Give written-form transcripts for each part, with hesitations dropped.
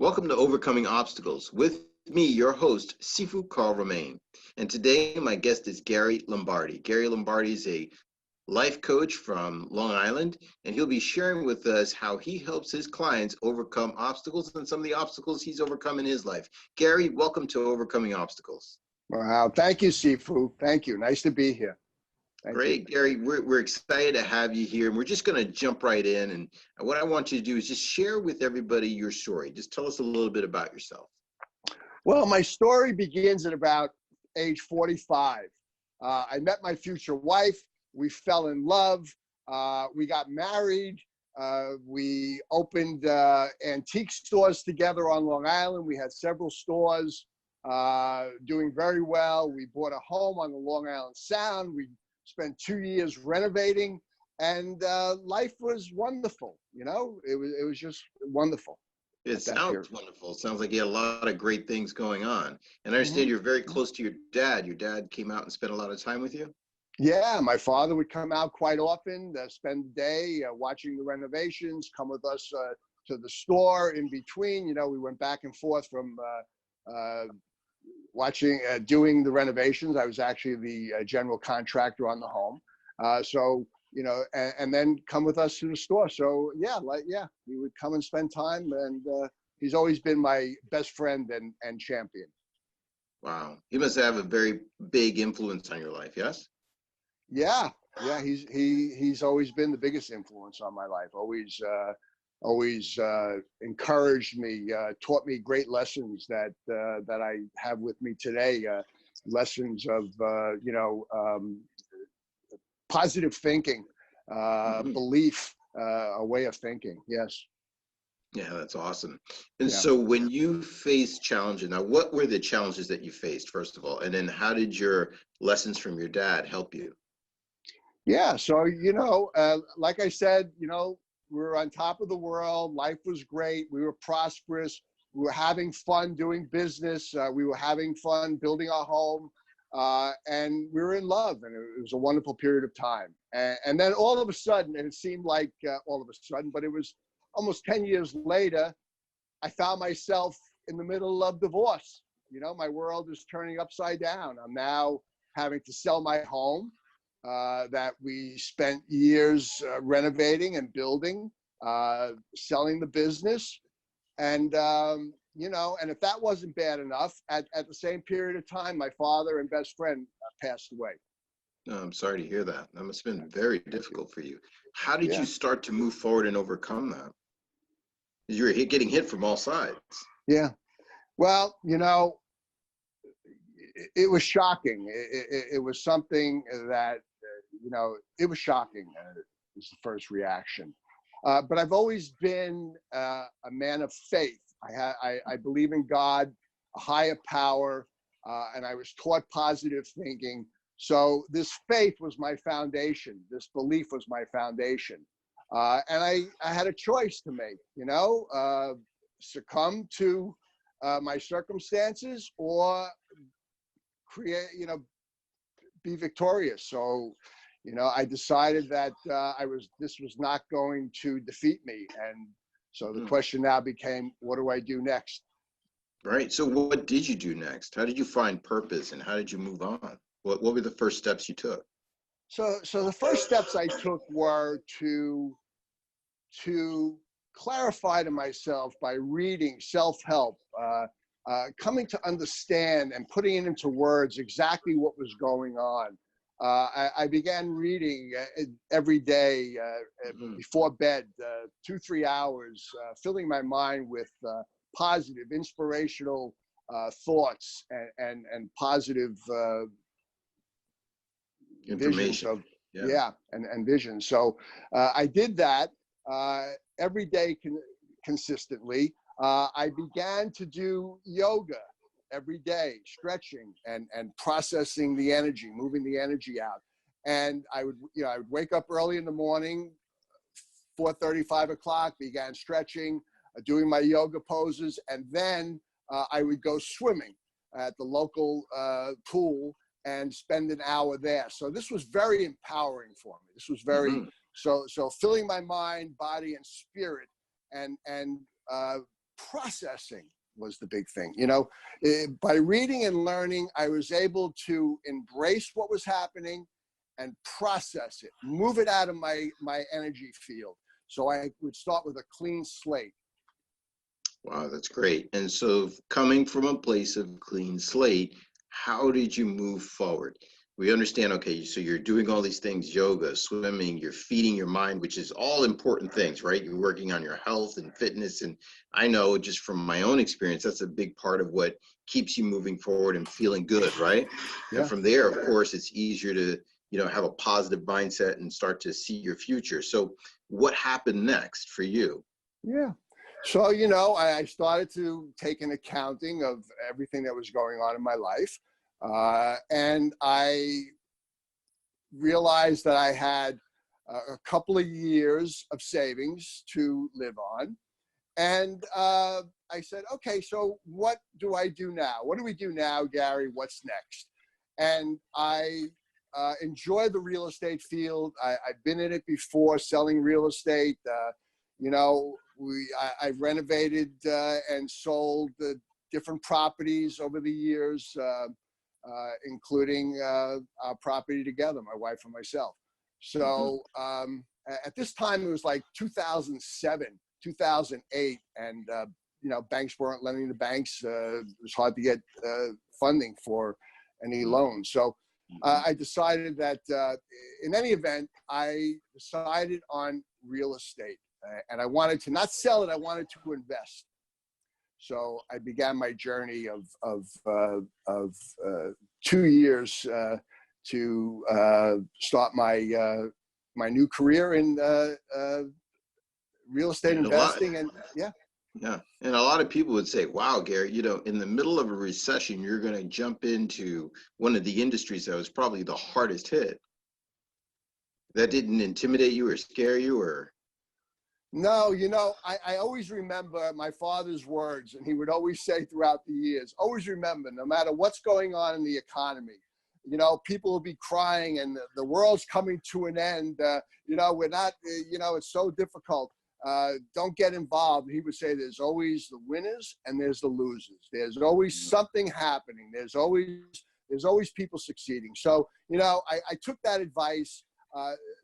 Welcome to Overcoming Obstacles. With me, your host, Sifu Romain. And today, my guest is Gary Lombardi. Gary Lombardi is a life coach from Long Island, and he'll be sharing with us how he helps his clients overcome obstacles and some of the obstacles he's overcome in his life. Gary, welcome to Overcoming Obstacles. Wow. Thank you, Sifu. Thank you. Nice to be here. Great, Gary. We're excited to have you here, and we're just going to jump right in. And what I want you to do is just share with everybody your story. Just tell us a little bit about yourself. Well, my story begins at about age 45. I met my future wife. We fell in love. We got married. We opened antique stores together on Long Island. We had several stores doing very well. We bought a home on the Long Island Sound. We spent 2 years renovating, and life was wonderful. You know, it was just wonderful. It sounds wonderful. It sounds like you had a lot of great things going on. And I understand you're very close to your dad. Your dad came out and spent a lot of time with you? Yeah, my father would come out quite often, spend the day watching the renovations, come with us to the store in between. You know, we went back and forth from doing the renovations. I was actually the general contractor on the home. So, you know, and then come with us to the store. So yeah, he would come and spend time, and he's always been my best friend and champion. Wow. He must have a very big influence on your life, yes? Yeah. He's always been the biggest influence on my life. Always encouraged me, taught me great lessons that I have with me today. Lessons of positive thinking, belief, a way of thinking. Yes. Yeah, that's awesome. And so when you face challenges, now what were the challenges that you faced, first of all? And then how did your lessons from your dad help you? Yeah. So, you know, like I said, you know, we were on top of the world. Life was great. We were prosperous. We were having fun doing business. We were having fun building our home. And we were in love, and it was a wonderful period of time. And then all of a sudden, and it seemed like all of a sudden, but it was almost 10 years later, I found myself in the middle of divorce. You know, my world is turning upside down. I'm now having to sell my home that we spent years renovating and building, selling the business. And, you know, and if that wasn't bad enough, at the same period of time, my father and best friend passed away. No, I'm sorry to hear that. That must have been very difficult for you. How did you start to move forward and overcome that? You were getting hit from all sides. Yeah. Well, you know, it was shocking. It was something that, you know, it was shocking. Was the first reaction. But I've always been a man of faith. I believe in God, a higher power, and I was taught positive thinking. So this faith was my foundation. This belief was my foundation. And I had a choice to make, you know, succumb to my circumstances or create, you know, be victorious. So, you know, I decided that this was not going to defeat me. And so the question now became, what do I do next? Right. So what did you do next? How did you find purpose, and how did you move on? What were the first steps you took? So the first steps I took were to clarify to myself by reading self-help, coming to understand and putting it into words exactly what was going on. I began reading every day before bed, 2-3 hours, filling my mind with positive, inspirational thoughts and positive visions of and visions. So I did that every day consistently. I began to do yoga every day, stretching and processing the energy, moving the energy out. And I would wake up early in the morning, 4:30, 5 o'clock, began stretching, doing my yoga poses, and then I would go swimming at the local pool and spend an hour there. So this was very empowering for me. This was very so filling my mind, body, and spirit, and processing was the big thing. By reading and learning, I was able to embrace what was happening and process it, move it out of my energy field. So I would start with a clean slate. Wow, that's great. And so coming from a place of clean slate, how did you move forward? We understand, okay, so you're doing all these things, yoga, swimming, you're feeding your mind, which is all important things, right? You're working on your health and fitness. And I know just from my own experience, that's a big part of what keeps you moving forward and feeling good, right? And Yeah. from there, of course, it's easier to, have a positive mindset and start to see your future. So what happened next for you? Yeah. So, I started to take an accounting of everything that was going on in my life. And I realized that I had a couple of years of savings to live on. And I said, okay, so what do I do now? What do we do now, Gary? What's next? And I enjoy the real estate field. I've been in it before, selling real estate. I renovated and sold different properties over the years, including our property together, my wife and myself. So at this time, it was like 2007, 2008, and banks weren't lending the banks. It was hard to get funding for any loans. So I decided that in any event, I decided on real estate. And I wanted to not sell it, I wanted to invest. So I began my journey of 2 years to start my new career in real estate investing. And yeah. Yeah. And a lot of people would say, wow, Gary, in the middle of a recession, you're going to jump into one of the industries that was probably the hardest hit. That didn't intimidate you or scare you or? No, I always remember my father's words, and he would always say throughout the years, always remember, no matter what's going on in the economy, people will be crying and the world's coming to an end. We're not, it's so difficult. Don't get involved. He would say there's always the winners and there's the losers. There's always something happening. There's always people succeeding. So, I took that advice.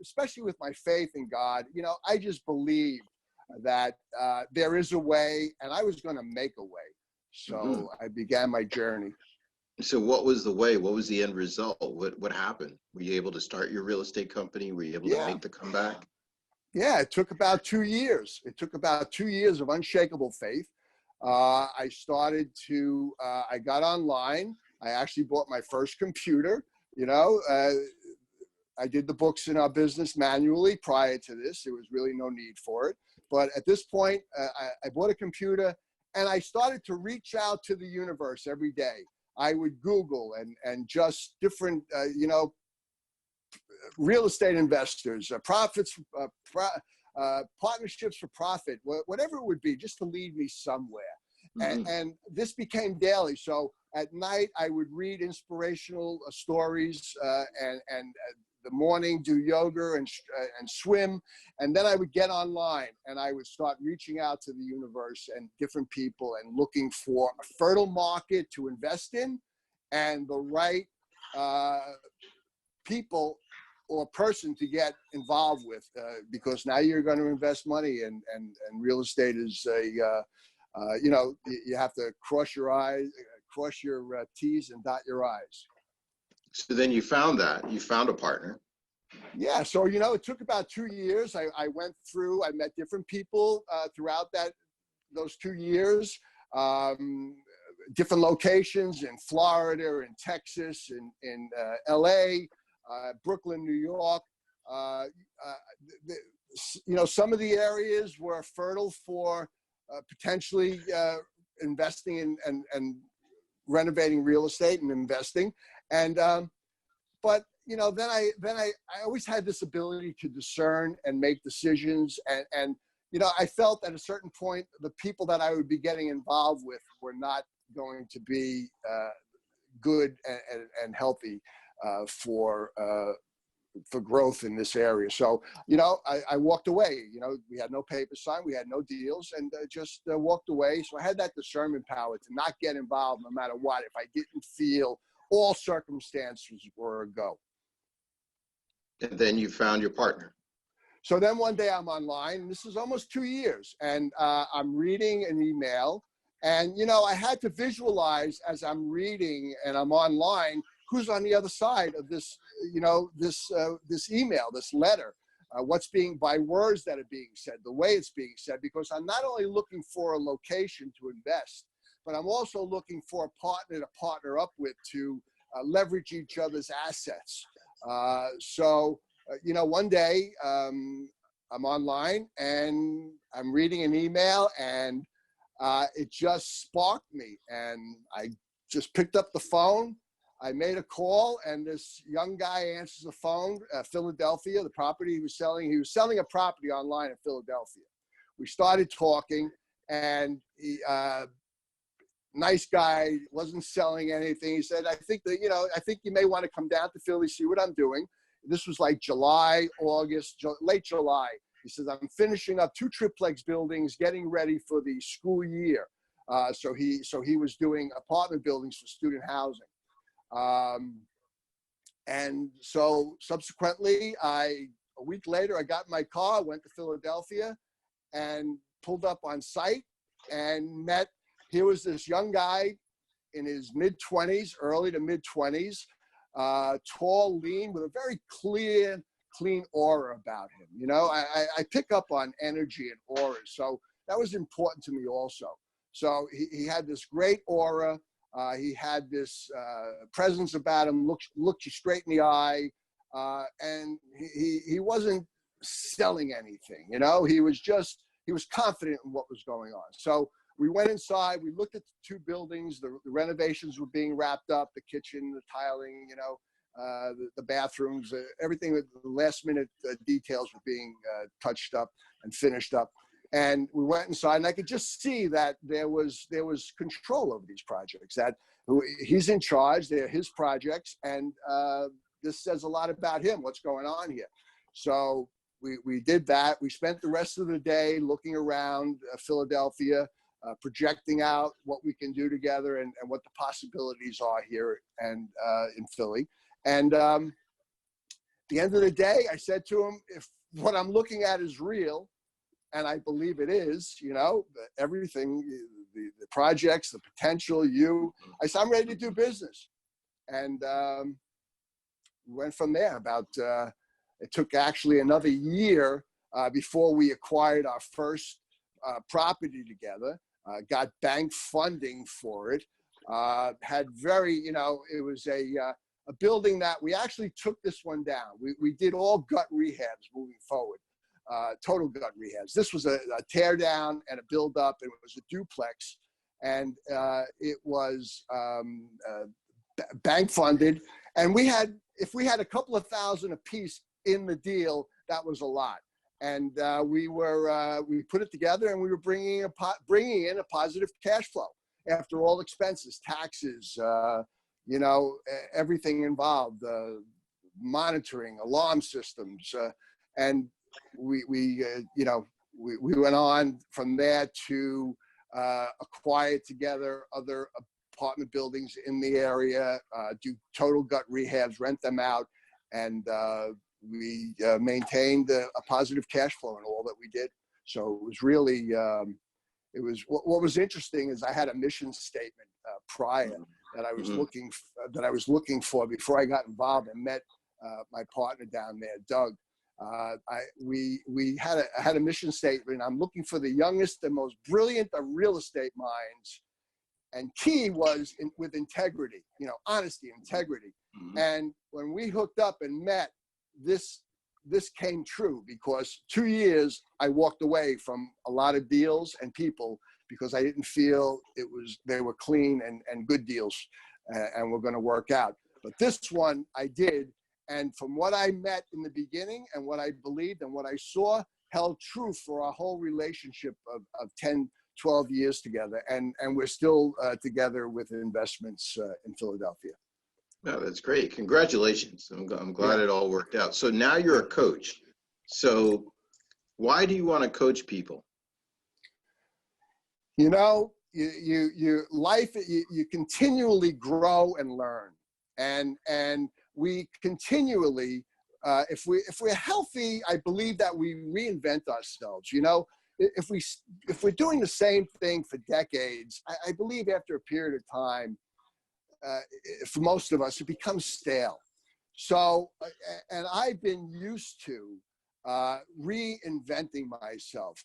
Especially with my faith in God, I just believed that there is a way, and I was going to make a way. So I began my journey. So what was the way? What was the end result? What happened? Were you able to start your real estate company? Were you able to make the comeback? Yeah, it took about 2 years. It took about 2 years of unshakable faith. I got online. I actually bought my first computer, I did the books in our business manually prior to this. There was really no need for it. But at this point, I bought a computer and I started to reach out to the universe every day. I would Google and just different, real estate investors, partnerships for profit, whatever it would be, just to lead me somewhere. And this became daily. So at night, I would read inspirational stories and the morning do yoga and swim, and then I would get online and I would start reaching out to the universe and different people and looking for a fertile market to invest in and the right people or person to get involved with, because now you're going to invest money and real estate is you have to cross your T's and dot your I's. So then you found a partner. Yeah. So, it took about 2 years. I went through, I met different people throughout those 2 years, different locations in Florida, in Texas, in LA, Brooklyn, New York. Some of the areas were fertile for potentially investing and renovating real estate and investing. And, but, then I always had this ability to discern and make decisions. And I felt at a certain point, the people that I would be getting involved with were not going to be good and healthy for for growth in this area. So, I walked away. We had no paper signed, we had no deals, and just walked away. So I had that discernment power to not get involved no matter what if I didn't feel all circumstances were a go. And then you found your partner. So then one day I'm online, and this is almost 2 years, and I'm reading an email, and I had to visualize as I'm reading and I'm online who's on the other side of this, this email, this letter, what's being by words that are being said, the way it's being said, because I'm not only looking for a location to invest, but I'm also looking for a partner to partner up with to leverage each other's assets. One day I'm online and I'm reading an email, and it just sparked me, and I just picked up the phone. I made a call, and this young guy answers the phone, Philadelphia, the property he was selling. He was selling a property online in Philadelphia. We started talking, and he, nice guy, wasn't selling anything. He said, I think you may want to come down to Philly, see what I'm doing. This was like July, August, late July. He says, I'm finishing up 2 triplex buildings, getting ready for the school year. So he was doing apartment buildings for student housing. And so subsequently, a week later, I got in my car, went to Philadelphia, and pulled up on site and met. Here was this young guy in his mid-20s, early to mid-20s, tall, lean, with a very clean aura about him. I pick up on energy and auras, so that was important to me also. So he had this great aura. He had this presence about him, looked you straight in the eye, and he wasn't selling anything. He was confident in what was going on. So we went inside, we looked at the 2 buildings, the renovations were being wrapped up, the kitchen, the tiling, the bathrooms, everything, the last minute details were being touched up and finished up. And we went inside, and I could just see that there was control over these projects, that he's in charge, they're his projects, and this says a lot about him, what's going on here. So we did that. We spent the rest of the day looking around Philadelphia, projecting out what we can do together and what the possibilities are here and in Philly. And at the end of the day, I said to him, if what I'm looking at is real, and I believe it is, everything, the projects, the potential, I said, I'm ready to do business. And we went from there. It took actually another year before we acquired our first property together, got bank funding for it, had it was a building that we actually took this one down. We did all gut rehabs moving forward. Total gut rehabs. This was a tear down and a build up. It was a duplex, and it was bank funded. And if we had a couple of thousand a piece in the deal, that was a lot. And we put it together, and we were bringing in a positive cash flow after all expenses, taxes, everything involved, monitoring, alarm systems, and we went on from there to acquire together other apartment buildings in the area, do total gut rehabs, rent them out, and we maintained a positive cash flow in all that we did. So it was really, what was interesting is I had a mission statement prior that I was looking for before I got involved and met my partner down there, Doug. I had a mission statement. I'm looking for the youngest and most brilliant of real estate minds, and key was with integrity, honesty, integrity. Mm-hmm. And when we hooked up and met, this came true, because 2 years I walked away from a lot of deals and people because I didn't feel they were clean and good deals and were going to work out. But this one I did. And from what I met in the beginning and what I believed and what I saw held true for our whole relationship of 10, 12 years together. And we're still together with investments in Philadelphia. No, that's great. Congratulations. I'm glad Yeah. it all worked out. So now you're Yeah. a coach. So why do you want to coach people? You know, life, you continually grow and learn. And we continually, if we're healthy, I believe that we reinvent ourselves. You know, if we, if we're doing the same thing for decades, I believe after a period of time, uh, for most of us, it becomes stale. So, and I've been used to reinventing myself,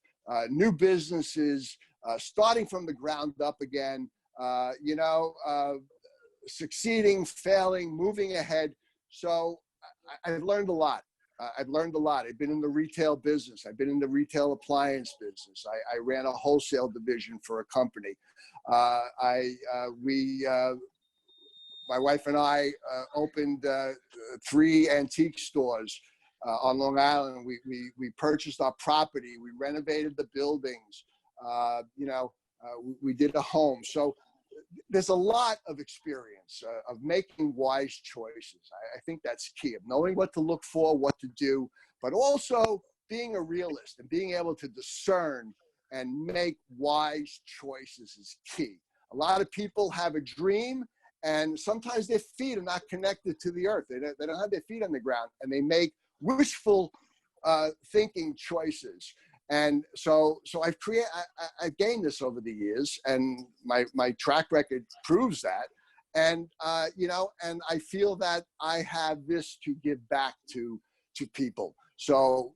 new businesses, starting from the ground up again, you know, succeeding, failing, moving ahead. So I've learned a lot. I've learned a lot. I've been in the retail business. I've been in the retail appliance business. I ran a wholesale division for a company. My wife and I opened 3 antique stores on Long Island. We purchased our property. We renovated the buildings. You know, we did a home. So there's a lot of experience of making wise choices. I think that's key, of knowing what to look for, what to do, but also being a realist and being able to discern and make wise choices is key. A lot of people have a dream, and sometimes their feet are not connected to the earth. They don't have their feet on the ground, and they make wishful thinking choices. And so I've gained this over the years, and my track record proves that. And you know, and I feel that I have this to give back to people. So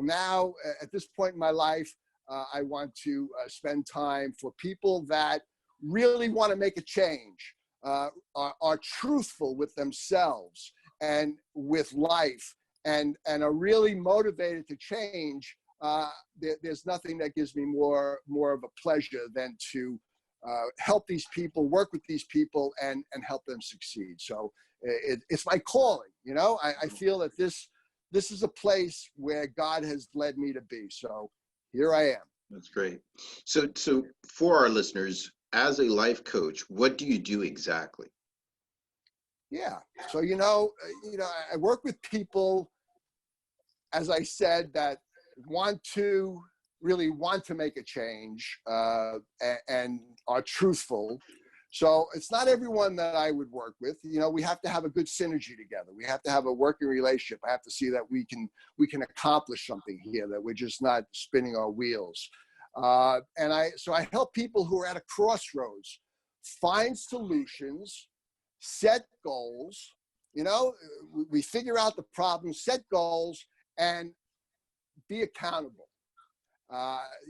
now at this point in my life, I want to spend time for people that really want to make a change, are truthful with themselves and with life, and are really motivated to change. There's nothing that gives me more of a pleasure than to help these people, work with these people, and help them succeed. So it's my calling. You know, I feel that this is a place where God has led me to be. So here I am. That's great. So for our listeners, as a life coach, what do you do exactly? Yeah. So you know, I work with people, as I said, that really want to make a change, and are truthful. So it's not everyone that I would work with. You know, we have to have a good synergy together. We have to have a working relationship. I have to see that we can accomplish something here, that we're just not spinning our wheels. And I help people who are at a crossroads find solutions, set goals. You know, we figure out the problem, set goals, and be accountable.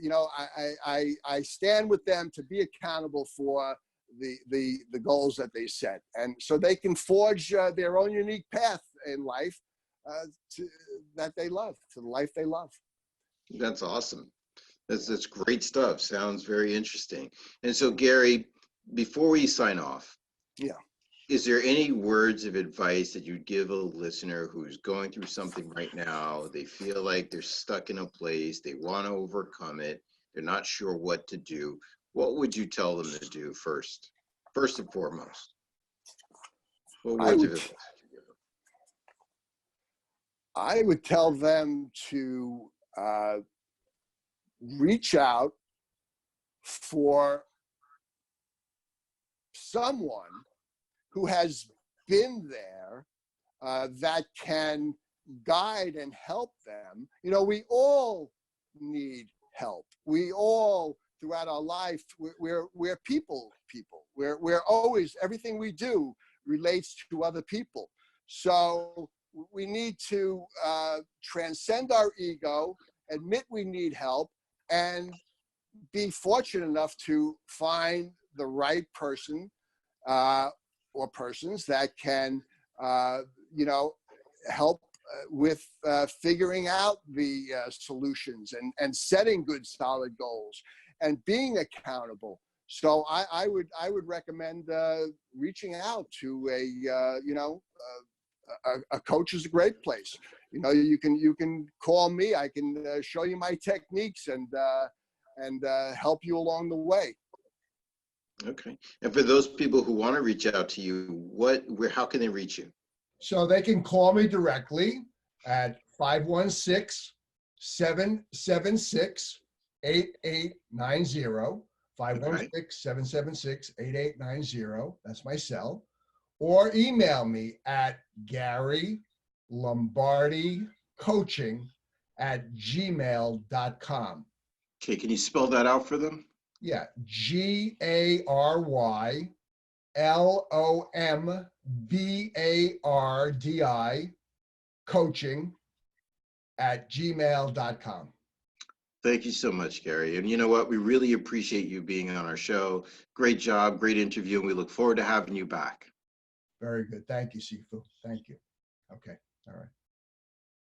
You know, I stand with them to be accountable for the goals that they set, and so they can forge their own unique path in life, that they love, to the life they love. That's awesome. That's great stuff. Sounds very interesting. And so, Gary, before we sign off, Yeah. is there any words of advice that you'd give a listener who's going through something right now? They feel like they're stuck in a place, they want to overcome it, they're not sure what to do. What would you tell them to do first? First and foremost, what I words of would advice would you give them? I would tell them to reach out for someone who has been there, that can guide and help them. You know, we all need help. We all, throughout our life, we're people. We're always, everything we do relates to other people. So we need to transcend our ego, admit we need help, and be fortunate enough to find the right person, or persons that can, you know, help with figuring out the solutions, and setting good, solid goals, and being accountable. So I would recommend reaching out to a, you know, a coach is a great place. You know, you can call me. I can show you my techniques, and help you along the way. Okay. And for those people who want to reach out to you, how can they reach you? So they can call me directly at 516-776-8890, Okay. 516-776-8890. That's my cell. Or email me at Gary Lombardi Coaching at gmail.com. Okay. Can you spell that out for them? Yeah, GaryLombardi coaching at gmail.com. Thank you so much, Gary. And you know what? We really appreciate you being on our show. Great job, great interview, and we look forward to having you back. Very good. Thank you, Sifu. Thank you. Okay. All right.